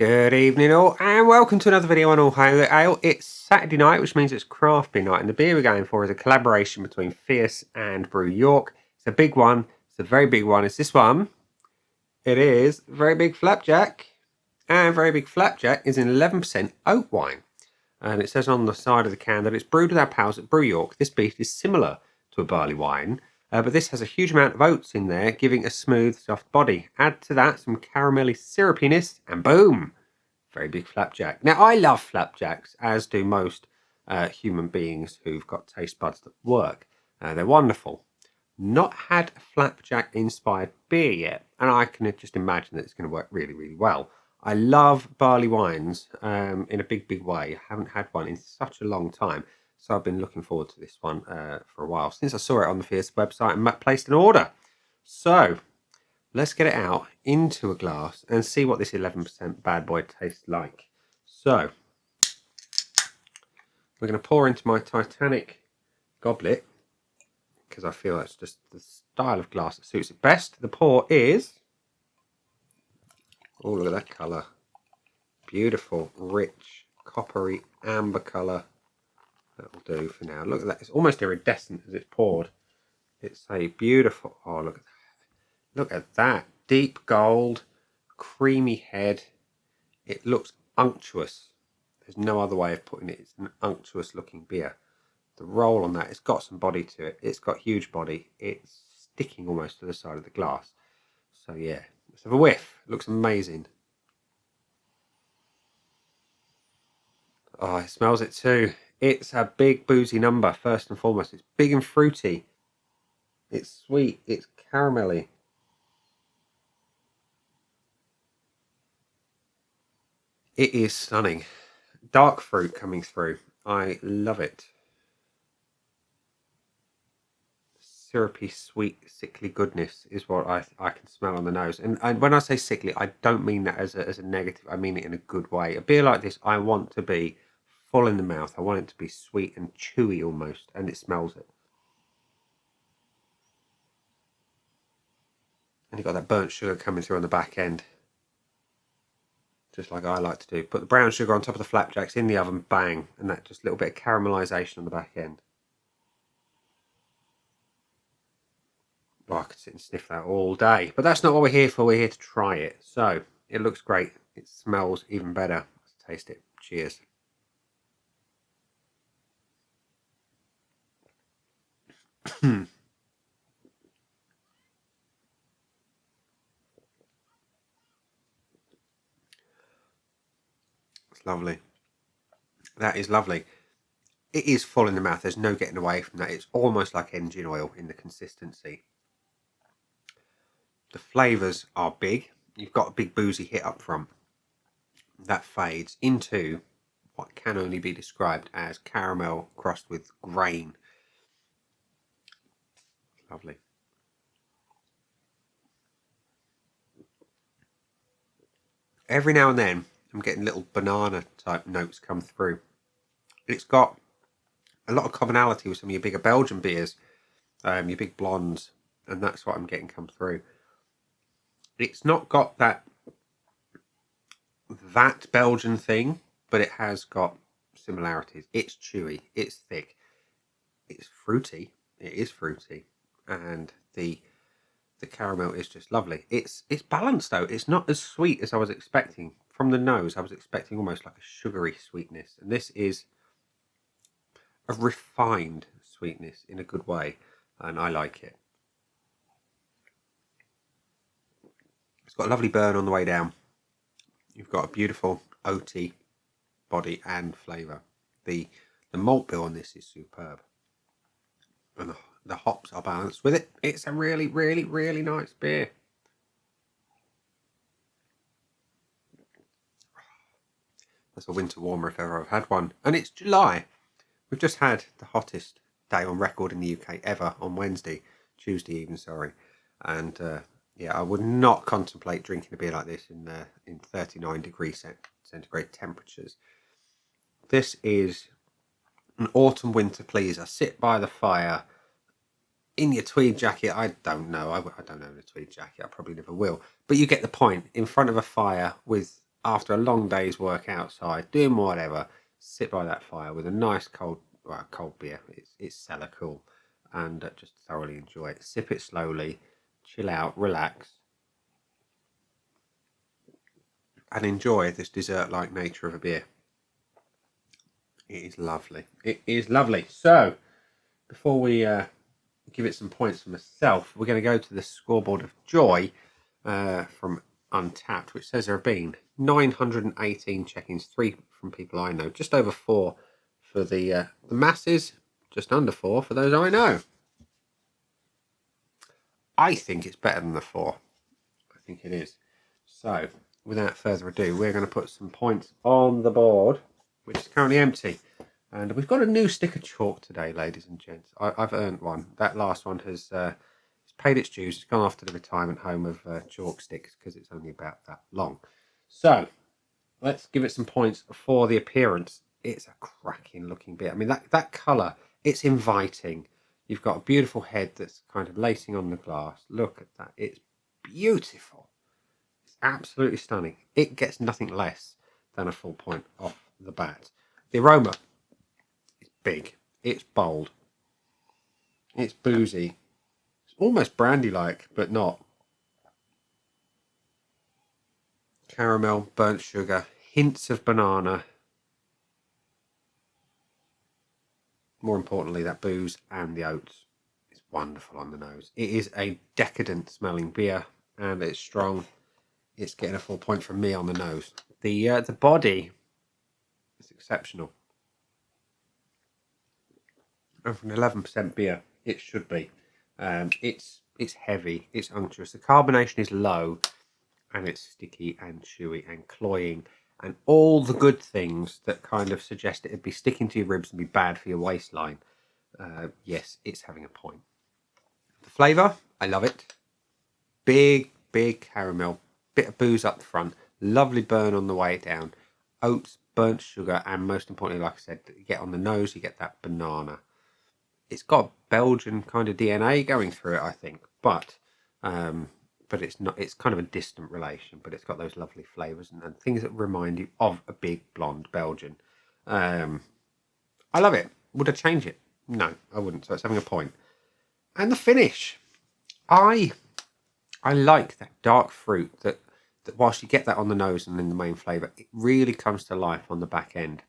Good evening all, and welcome to another video on All Hail Ale. It's Saturday night, which means it's craft beer night, and the beer we're going for is a collaboration between Fierce and Brew York. It's a big one. It's a very big one. It's this one. It is Very Big Flapjack, and Very Big Flapjack is an 11% oat wine. And it says on the side of the can that it's brewed with our pals at Brew York. This beer is similar to a barley wine, but this has a huge amount of oats in there, giving a smooth, soft body. Add to that some caramelly syrupiness, and boom! Very Big Flapjack. Now, I love flapjacks, as do most human beings who've got taste buds that work. They're wonderful. Not had a flapjack-inspired beer yet, and I can just imagine that it's going to work really, really well. I love barley wines in a big, big way. I haven't had one in such a long time. So I've been looking forward to this one for a while, since I saw it on the Fierce website and placed an order. So let's get it out into a glass and see what this 11% bad boy tastes like. So we're going to pour into my Titanic goblet, because I feel that's just the style of glass that suits it best. The pour is, oh, look at that colour. Beautiful, rich, coppery, amber colour. That'll do for now. Look at that. It's almost iridescent as it's poured. It's a beautiful... Oh, look at that. Look at that. Deep gold, creamy head. It looks unctuous. There's no other way of putting it. It's an unctuous looking beer. The roll on that, it's got some body to it. It's got huge body. It's sticking almost to the side of the glass. So yeah, let's have a whiff. It looks amazing. Oh, it smells it too. It's a big boozy number, first and foremost. It's big and fruity. It's sweet. It's caramelly. It is stunning. Dark fruit coming through. I love it. Syrupy, sweet, sickly goodness is what I can smell on the nose. And when I say sickly, I don't mean that as a negative. I mean it in a good way. A beer like this, I want to be full in the mouth. I want it to be sweet and chewy almost, and it smells it. And you've got that burnt sugar coming through on the back end, just like I like to do. Put the brown sugar on top of the flapjacks in the oven, bang, and that just little bit of caramelisation on the back end. Oh, I could sit and sniff that all day, but that's not what we're here for. We're here to try it. So it looks great. It smells even better. Let's taste it. Cheers. It's lovely. That is lovely. It is full in the mouth. There's no getting away from that. It's almost like engine oil in the consistency. The flavours are big. You've got a big boozy hit up front. That fades into what can only be described as caramel crossed with grain. Lovely. Every now and then I'm getting little banana type notes come through. It's got a lot of commonality with some of your bigger Belgian beers, your big blondes, and that's what I'm getting come through. It's not got that Belgian thing, but it has got similarities. It's chewy, it's thick, it's fruity. It is fruity, and the caramel is just lovely. It's balanced though. It's not as sweet as I was expecting. From the nose, I was expecting almost like a sugary sweetness, and this is a refined sweetness in a good way, and I like it. It's got a lovely burn on the way down. You've got a beautiful oaty body and flavour. The malt bill on this is superb, and the hops are balanced with it. It's a really, really, really nice beer. That's a winter warmer if ever I've had one. And it's July. We've just had the hottest day on record in the UK ever on Tuesday even, sorry. And yeah, I would not contemplate drinking a beer like this in 39 degrees centigrade temperatures. This is an autumn winter pleaser. Sit by the fire in your tweed jacket. I don't know. I don't own a tweed jacket. I probably never will. But you get the point. In front of a fire with after a long day's work outside, doing whatever, sit by that fire with a nice cold beer. It's cellar cool, and just thoroughly enjoy it. Sip it slowly, chill out, relax, and enjoy this dessert-like nature of a beer. It is lovely. It is lovely. So, before we give it some points for myself, we're going to go to the scoreboard of joy from Untapped, which says there have been 918 check-ins, 3 from people I know, just over 4 for the masses, just under 4 for those I know. I think it's better than the 4. I think it is. So, without further ado, we're going to put some points on the board, which is currently empty. And we've got a new stick of chalk today, ladies and gents. I've earned one. That last one has paid its dues. It's gone off to the retirement home of chalk sticks because it's only about that long. So, let's give it some points for the appearance. It's a cracking looking beer. I mean, that colour, it's inviting. You've got a beautiful head that's kind of lacing on the glass. Look at that. It's beautiful. It's absolutely stunning. It gets nothing less than a full point off the bat. The aroma is big. It's bold. It's boozy. It's almost brandy-like, but not. Caramel, burnt sugar, hints of banana. More importantly, that booze and the oats. It's wonderful on the nose. It is a decadent smelling beer, and it's strong. It's getting a full point from me on the nose. The body is exceptional. And for an 11% beer, it should be. It's heavy. It's unctuous. The carbonation is low, and it's sticky and chewy and cloying, and all the good things that kind of suggest it'd be sticking to your ribs and be bad for your waistline. Yes, it's having a point. The flavour, I love it. Big caramel, bit of booze up the front, lovely burn on the way down, oats, burnt sugar, and most importantly, like I said, you get on the nose, you get that banana. It's got Belgian kind of DNA going through it, I think, but it's not. It's kind of a distant relation, but it's got those lovely flavours and things that remind you of a big blonde Belgian. I love it. Would I change it? No, I wouldn't. So it's having a point. And the finish, I like that dark fruit that whilst you get that on the nose and in the main flavour, it really comes to life on the back end.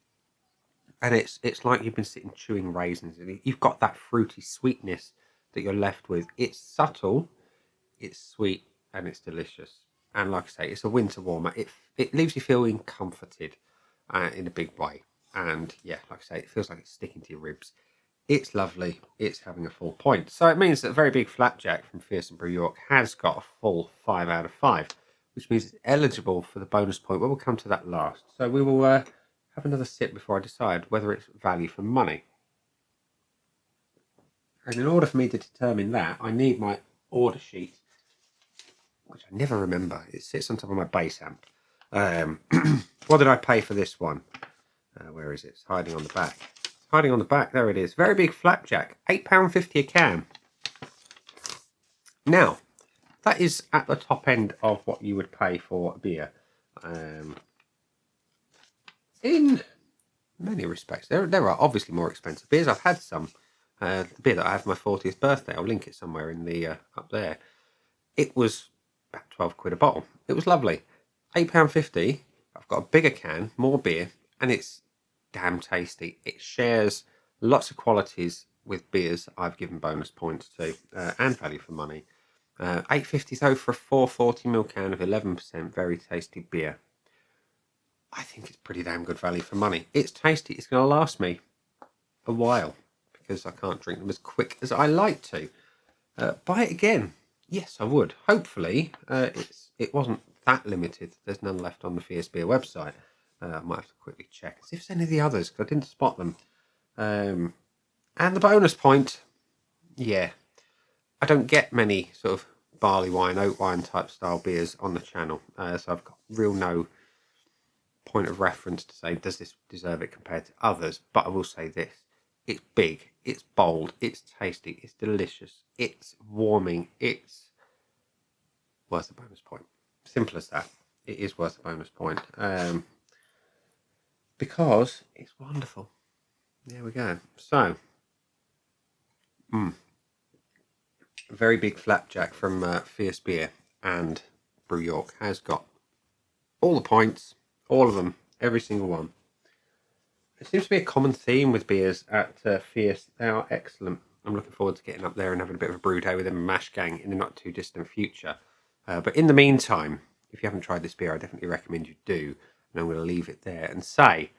And it's like you've been sitting chewing raisins, and you've got that fruity sweetness that you're left with. It's subtle, it's sweet, and it's delicious. And like I say, it's a winter warmer. It leaves you feeling comforted in a big way. And yeah, like I say, it feels like it's sticking to your ribs. It's lovely. It's having a full point. So it means that a very big Flapjack from Fearsome Brew York has got a full 5 out of 5, which means it's eligible for the bonus point. But we'll come to that last. So we will have another sip before I decide whether it's value for money. And in order for me to determine that, I need my order sheet, which I never remember. It sits on top of my bass amp. What did I pay for this one? Where is it? It's hiding on the back. It's hiding on the back. There it is. Very big Flapjack. £8.50 a can. Now, that is at the top end of what you would pay for a beer. In many respects, there are obviously more expensive beers. I've had some. The beer that I had for my 40th birthday, I'll link it somewhere in the up there. It was about 12 quid a bottle. It was lovely. £8.50. I've got a bigger can, more beer, and it's damn tasty. It shares lots of qualities with beers that I've given bonus points to, and value for money. £8.50 though for a 440ml can of 11% very tasty beer. I think it's pretty damn good value for money. It's tasty. It's going to last me a while because I can't drink them as quick as I like to. Buy it again. Yes, I would. Hopefully, it wasn't that limited. There's none left on the Fierce Beer website. I might have to quickly check and see if there's any of the others because I didn't spot them. And the bonus point, yeah, I don't get many sort of barley wine, oat wine type style beers on the channel. So I've got real no point of reference to say, does this deserve it compared to others? But I will say this. It's big, it's bold, it's tasty, it's delicious, it's warming, it's worth a bonus point. Simple as that. it is worth a bonus point. Because it's wonderful. There we go. So, a very big Flapjack from Fierce Beer and Brew York has got all the points, all of them, every single one. It seems to be a common theme with beers at Fierce. They are excellent. I'm looking forward to getting up there and having a bit of a brew day with them and Mash Gang in the not too distant future. But in the meantime, if you haven't tried this beer, I definitely recommend you do. And I'm going to leave it there and say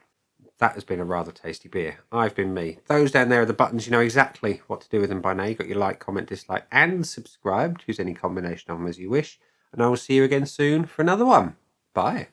that has been a rather tasty beer. I've been me. Those down there are the buttons. You know exactly what to do with them by now. You've got your like, comment, dislike, and subscribe. Choose any combination of them as you wish. And I will see you again soon for another one. Bye.